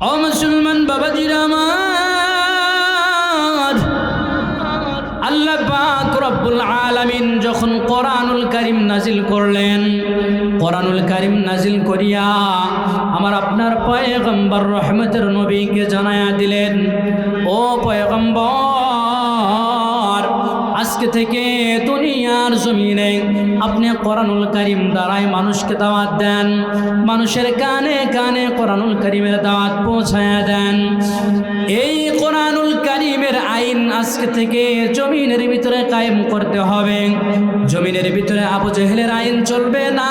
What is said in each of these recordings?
ও মুসলমান বাবাজিরা আমার, আল্লাহ পাক রব্বুল আলামিন যখন কোরআনুল কারীম নাজিল করলেন, কোরআনুল কারীম নাজিল করিয়া আমার আপনার পয়গম্বর রহমতের নবীকে জানায়া দিলেন, ও পয়গম্বর, আজকে থেকে দুনিয়ার জমিনে আপনি কোরআনুল কারীম দ্বারাই মানুষকে দাওয়াত দেন, মানুষের কানে কানে কোরআনুল কারীমের দাওয়াত পৌঁছায়া দেন। এই কোরআনুল কারীমের আইন আজকে থেকে জমিনের ভিতরে কায়েম করতে হবে। জমিনের ভিতরে আবু জেহেলের আইন চলবে না,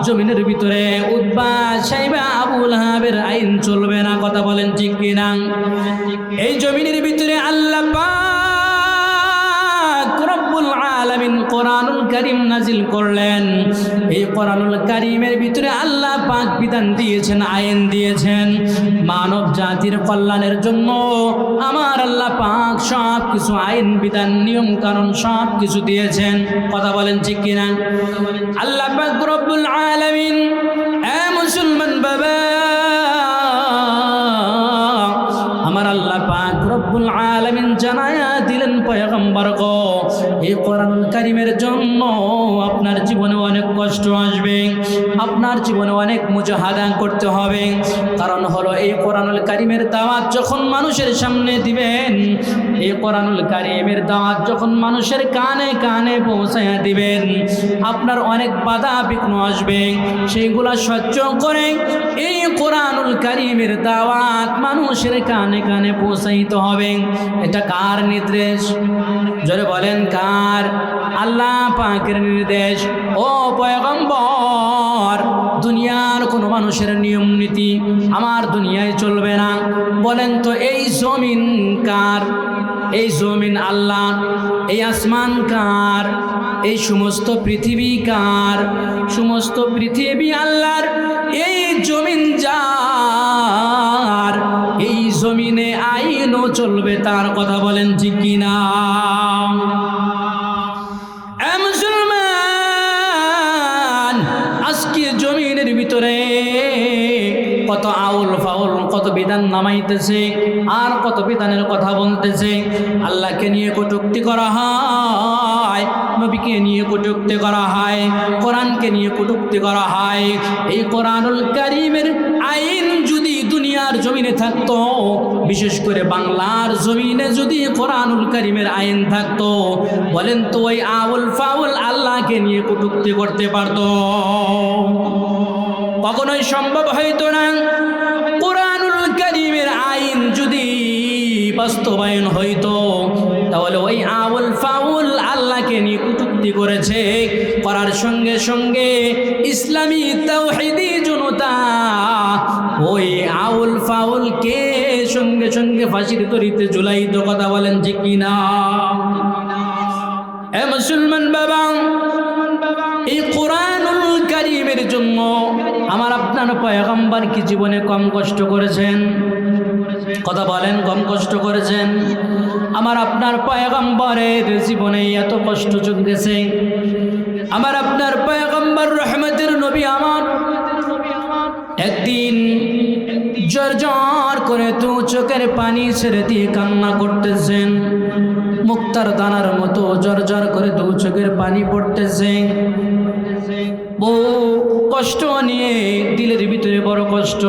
জমিনের ভিতরে উতবা সাইবা আবু লাহাবের আইন চলবে না। কথা বলেন ঠিক কিনা? এই জমিনের ভিতরে আল্লাহ পাক রব্বুল আলামিন কোরআনুল কারীম নাজিল করলেন। এই কোরআনুল কারীমের ভিতরে আল্লাহ পাক বিধান দিয়েছেন, আইন দিয়েছেন মানব জাতির কল্যাণের জন্য। আমার আল্লাহ পাক সব কিছু আইন বিধান নিয়ম কানুন সব কিছু দিয়েছেন। কথা বলেন ঠিক কিনা? আল্লাহ পাক রব্বুল আলামিন মুসলমান বাবা, আমার আল্লাহ পাক রব্বুল আলামিন জানায়া দিলেন পয়গম্বর গো, এই কোরআনুল কারীমের জন্য আপনার জীবনে অনেক কষ্ট আসবে, আপনার জীবনে অনেক মুজাহাদা করতে হবে। কারণ হলো এই কোরআনুল কারীমের দাওয়াত যখন মানুষের সামনে দিবেন, এই কোরআনুল কারীমের দাওয়াত যখন মানুষের কানে কানে পৌঁছায়া দিবেন, আপনার অনেক বাধা বিঘ্ন আসবে, সেইগুলা সহ্য করে এই কোরআনুল কারীমের দাওয়াত মানুষের কানে কানে পৌঁছাইতে হবে। এটা কার নির্দেশ? জোরে বলেন কার? আল্লাহ পাকের নির্দেশ। ও পয়গম্বর, দুনিয়ার কোনো মানুষের নিয়ম নীতি আমার দুনিয়ায় চলবে না। বলেন তো এই জমিন কার? এই জমিন আল্লাহ। এই আসমান কার? এই সমস্ত পৃথিবী কার? সমস্ত পৃথিবী আল্লাহর। এই জমিন যার, এই জমিনে আইনও চলবে তার। কথা বলেন ঠিক কিনা? মুসলমান, আজকে জমিনের ভিতরে কত আউল ফাউল, কত বিধান নামাইতেছে, আর কত বিধানের কথা বলতেছে। আল্লাহকে নিয়ে কটূক্তি করা হয়, নবীকে নিয়ে কটূক্তি করা হয়, কোরআনকে নিয়ে কটূক্তি করা হয়। এই কোরআনুল কারীমের আইন যদি দুনিয়ার জমিনে থাকতো, বিশেষ করে বাংলার জমিনে যদি কোরআনুল কারীমের আইন থাকতো, বলেন তো ওই আউল ফাউল আল্লাহকে নিয়ে কটূক্তি করতে পারতো? কখনোই সম্ভব হইতো না। কোরআনুল কারীমের আইন যদি বাস্তবায়ন হইতো, তাহলে ওই আউল ফাউল আল্লাহকে নিয়ে কটূক্তি করেছে, করার সঙ্গে সঙ্গে ইসলামী তাওহীদি জনতা ওই আউল ফাউলকে সঙ্গে সঙ্গে ফাঁসির দড়িতে ঝুলাইতো। কথা বলেন ঠিক কিনা? এ মুসলমান বাবা, এই কোরআনুল কারীমের জন্য আমার আপনার পয়গম্বর কি জীবনে কম কষ্ট করেছেন? কথা বলেন, কম কষ্ট করেছেন? আমার আপনার পয়গম্বরের জীবনে এত কষ্ট চলতেছে। আমার আপনার পয়গম্বর রহমতের নবী আমার একদিন জ্বর জ্বর করে তো চোখের পানি ছেড়ে দিয়ে কান্না করতেছেন। মুক্তার দানার মতো জ্বর জ্বর করে দু চোখের পানি পড়তেছে। বহু কষ্ট নিয়ে, দিলের ভিতরে বড় কষ্ট।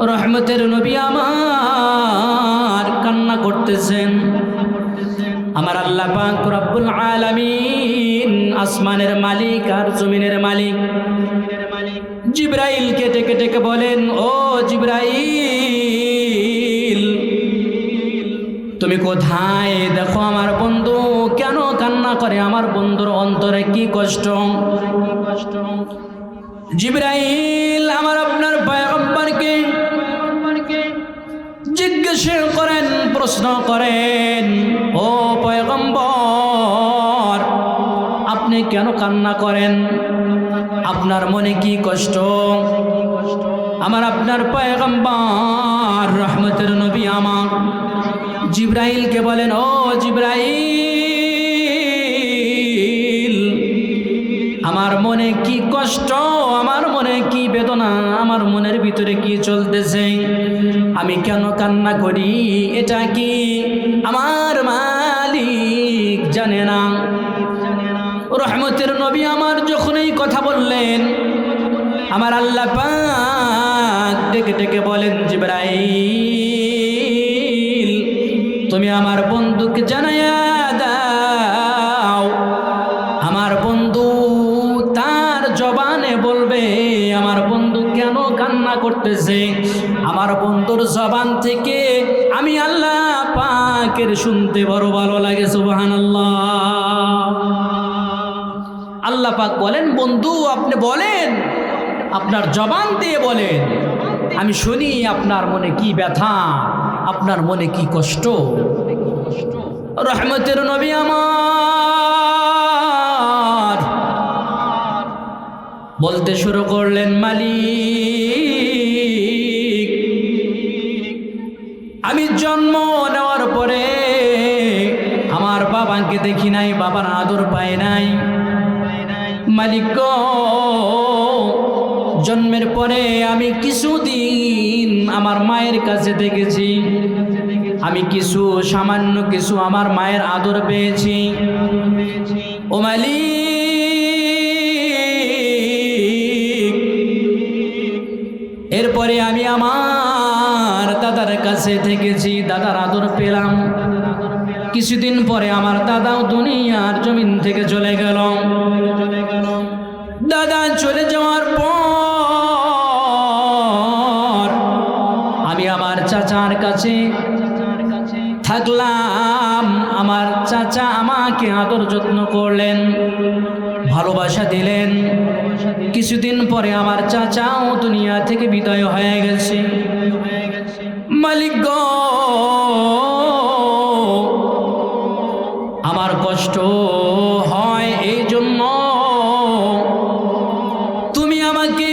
রহমতের নবী আমার কান্না করতেছেন। আমার আল্লাহ পাক রব্বুল আলামিন, আসমানের মালিক আর জমিনের মালিক, জিবরাইলকে ডেকে ডেকে বলেন, ও জিবরাইল, তুমি কোথায়? দেখো আমার বন্ধু কেন কান্না করে, আমার বন্ধুর অন্তরে কি কষ্ট। জিবরাইল আমার আপনার পয়গম্বরকে জিজ্ঞেস করেন, প্রশ্ন করেন, ও পয়গম্বর, আপনি কেন কান্না করেন? আপনার মনে কি কষ্ট? আমার আপনার পয়গম্বর রহমতের নবী আমার জিবরাইলকে বলেন, ও জিবরাইল, আমার মনে কি কষ্ট আমার মনে কি বেদনা, আমার মনের ভিতরে কি চলতেছে, আমি কেন কান্না করি, এটা কি আমার মালিক জানে না? রহমতের নবী আমার যখন এই কথা বললেন, আমার আল্লাহ পাক ডেকে ডেকে বলেন, জিবরাইল তুমি আমার বন্ধুকে জানাইয়া দাও, আমার বন্ধু তার জবানে বলবে আমার বন্ধু কেন কান্না করতেছে, আমার বন্ধুর জবান থেকে আমি আল্লাহ পাকের শুনতে বড় ভালো লাগে। সুবহানাল্লাহ। আল্লাহ পাক বলেন, বন্ধু আপনি বলেন, আপনার জবান দিয়ে বলেন, আমি শুনি আপনার মনে কি ব্যথা, আপনার মনে কি কষ্ট। রহমতের নবী আমার বলতে শুরু করলেন, মালিক আমি জন্ম নেওয়ার পরে আমার বাবাকে দেখি নাই, বাবার আদর পাই নাই। মালিক গো, জন্মের পরে আমি কিছুদিন আমার মায়ের কাছে দেখেছি, আমি কিছু সামান্য কিছু আমার মায়ের আদর পেয়েছি। ও মালিক, এরপরে আমি আমার দাদার কাছে থেকেছি, দাদার আদর পেলাম। কিছুদিন পরে আমার দাদাও দুনিয়ার জমিন থেকে চলে গেল। দাদা চলে যাওয়ার পর আমি আমার চাচার কাছে থাকলাম। আমার চাচা আমাকে আদর যত্ন করলেন, ভালোবাসা দিলেন। কিছুদিন পরে আমার চাচাও দুনিয়া থেকে বিদায় হয়ে গেছে। মালিক গো, আমার কষ্ট হয় এই জন্য তুমি আমাকে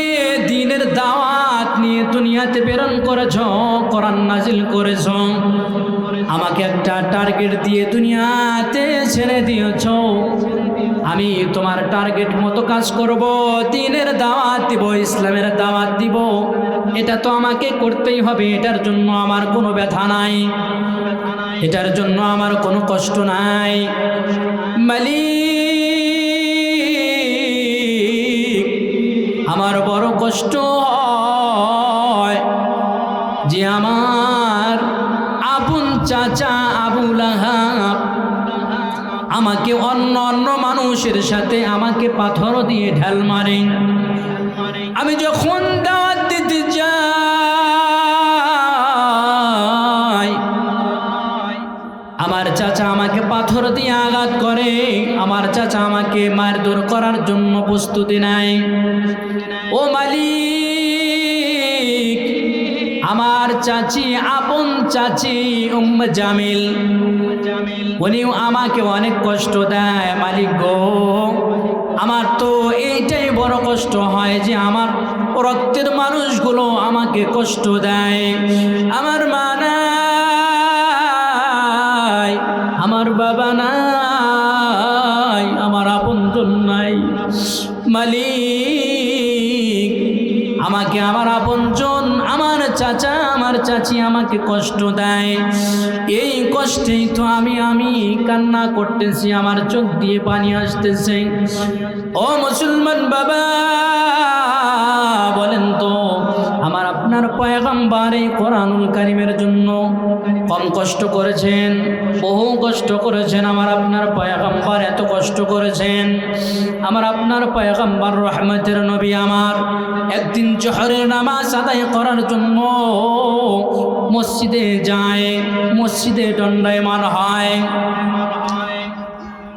দ্বীনের দাওয়াত নিয়ে দুনিয়াতে প্রেরণ করেছ, কোরআন নাজিল করেছ, আমাকে একটা টার্গেট দিয়ে দুনিয়াতে ছেড়ে দিয়েছ। আমি তোমার টার্গেট মতো কাজ করব, দ্বীনের দাওয়াত দিব, ইসলামের দাওয়াত দিব। এটা তো আমাকে করতেই হবে, এটার জন্য আমার কোনো ব্যথা নাই, এটার জন্য আমার কোনো কষ্ট নাই। মালিক আমার বড় কষ্ট হয় যে আমার আপন চাচা আবু লাহাব আমাকে অন্য অন্য মানুষের সাথে আমাকে পাথর দিয়ে ঢাল মারে। আমি যখন দাওয়াত দিতে যাই, আমার চাচা আমাকে পাথর দিয়ে আঘাত করে, আমার চাচা আমাকে মারধর করার জন্য প্রস্তুতি নেয়। ও মালিক, আমার চাচি, আপন চাচি জামিল, উনিও আমাকে অনেক কষ্ট দেয়। মালিক গো, আমার তো এইটাই বড় কষ্ট হয় যে আমার রক্তের মানুষগুলো আমাকে কষ্ট দেয়। আমার মা নাই, আমার বাবা নাই, আমার আপনজন নাই। মালিক আমাকে আমার আপনজন, আমার চাচা, আমার চাচি আমাকে কষ্ট দেয়। এই কষ্টেই তো আমি কান্না করতেছি, আমার চোখ দিয়ে পানি আসতেছে। ও মুসলমান বাবা, বলেন তো আমার আপনার পয়গম্বর এই কোরআনুল কারীমের জন্য কম কষ্ট করেছেন? বহু কষ্ট করেছেন। আমার আপনার পয়গম্বর এত কষ্ট করেছেন। আমার আপনার পয়গম্বর রহমতের নবী আমার একদিন জোহরের নামাজ আদায় করার জন্য মসজিদে যায়, মসজিদে দণ্ডায়মান হয়।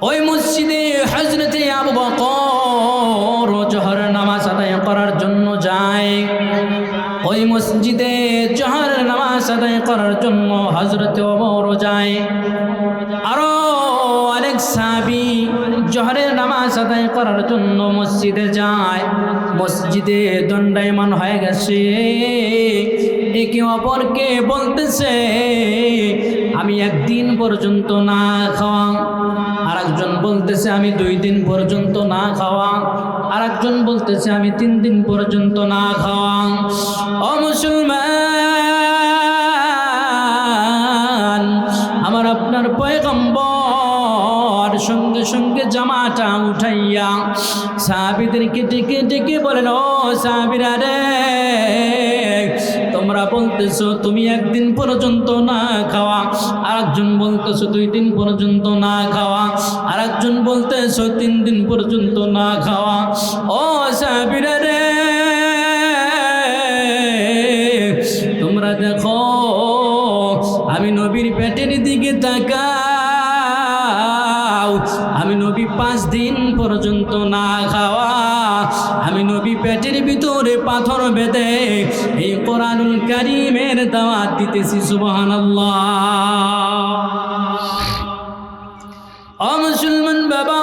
ওই মসজিদে হযরতে আবু বকর জোহরের নামাজ আদায় করার জন্য যায়। ওই মসজিদে জোহরের নামাজ আদায় করার জন্য হযরতে ওমর যায়। আরো অনেক সাহাবী জোহরের নামাজ আদায় করার জন্য মসজিদে যায়। মসজিদে দণ্ডায়মান হয়ে গেছে, একে অপরকে বলতেছে আমি একদিন পর্যন্ত না খাওয়া। আর একজন বলতেছে আমি 2 দিন পর্যন্ত না খাওয়া, আর একজন বলতেছে আমি 3 দিন পর্যন্ত না খাওয়া। ও মুসলমান, আমার আপনার পয়গম্বর সঙ্গে সঙ্গে জামাটা উঠাইয়া সাহাবীদেরকে ডেকে ডেকে বলেন, ও সাহাবীরা রে, তোমরা বলতেছো তুমি 1 দিন পর্যন্ত না খাওয়া, আরেকজন বলতেছো 2 দিন পর্যন্ত না খাওয়া, আরেকজন বলতেছো 3 দিন পর্যন্ত না খাওয়া। ও সাহাবীরা রে, তোমরা দেখো আমি নবীর পেটের দিকে তাকাও, আমি নবী 5 দিন পর্যন্ত না খাওয়া, আমি নবী পেটের ভিতরে পাথর বেঁধে এই কোরআনুল কারীমের দাওয়াত দিতেছি। সুবহানাল্লাহ। ও মুসলমান বাবা,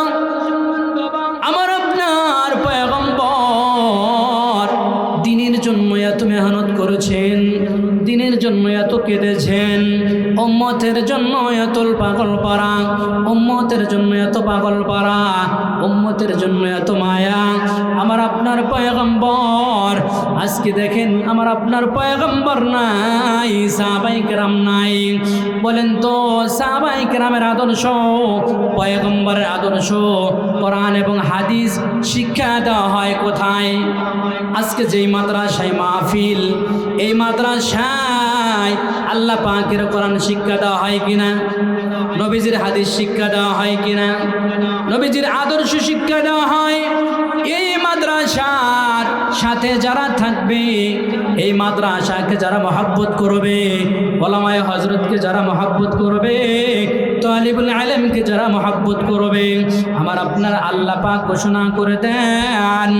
আমার আপনার পয়গম্বর দিনের জন্য এত মেহনত করেছেন, দিনের জন্য এত কেঁদেছেন, উম্মতের জন্য এত পাগল পারা, উম্মতের জন্য এত পাগল পারা, উম্মতের জন্য এত মায়া। আমার আপনার পয়গম্বর আজকে দেখেন, আমার আপনার পয়গম্বর নাই, সাহাবায়ে কেরাম নাই। বলেন তো সাহাবায়ে কেরামের আদর্শ, পয়গম্বরের আদর্শ, কোরআন এবং হাদিস শিক্ষা দেওয়া হয় কোথায়? আজকে যেই মাদ্রাসায় মাহফিল, এই মাদ্রাসায় আল্লাহ পাকের কোরআন শিক্ষা দেওয়া হয় কিনা? নবীজির হাদিস শিক্ষা দেওয়া হয় কিনা? নবীজির আদর্শ শিক্ষা দেওয়া হয়। এই মাদ্রাসার সাথে যারা থাকবে, এই মাদ্রাসাকে যারা মহব্বত করবে, ওলামায়ে হযরতকে যারা মহব্বত করবে, তালিবুল ইলমকে যারা মহব্বত করবে, আমার আপনার আল্লাহ পাক ঘোষণা করে দেন,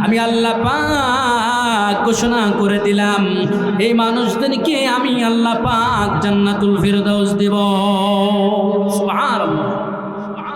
আমি আল্লাহ পাক ঘোষণা করে দিলাম এই মানুষদেরকে আমি আল্লাহ পাক জান্নাতুল ফিরদাউস দেব।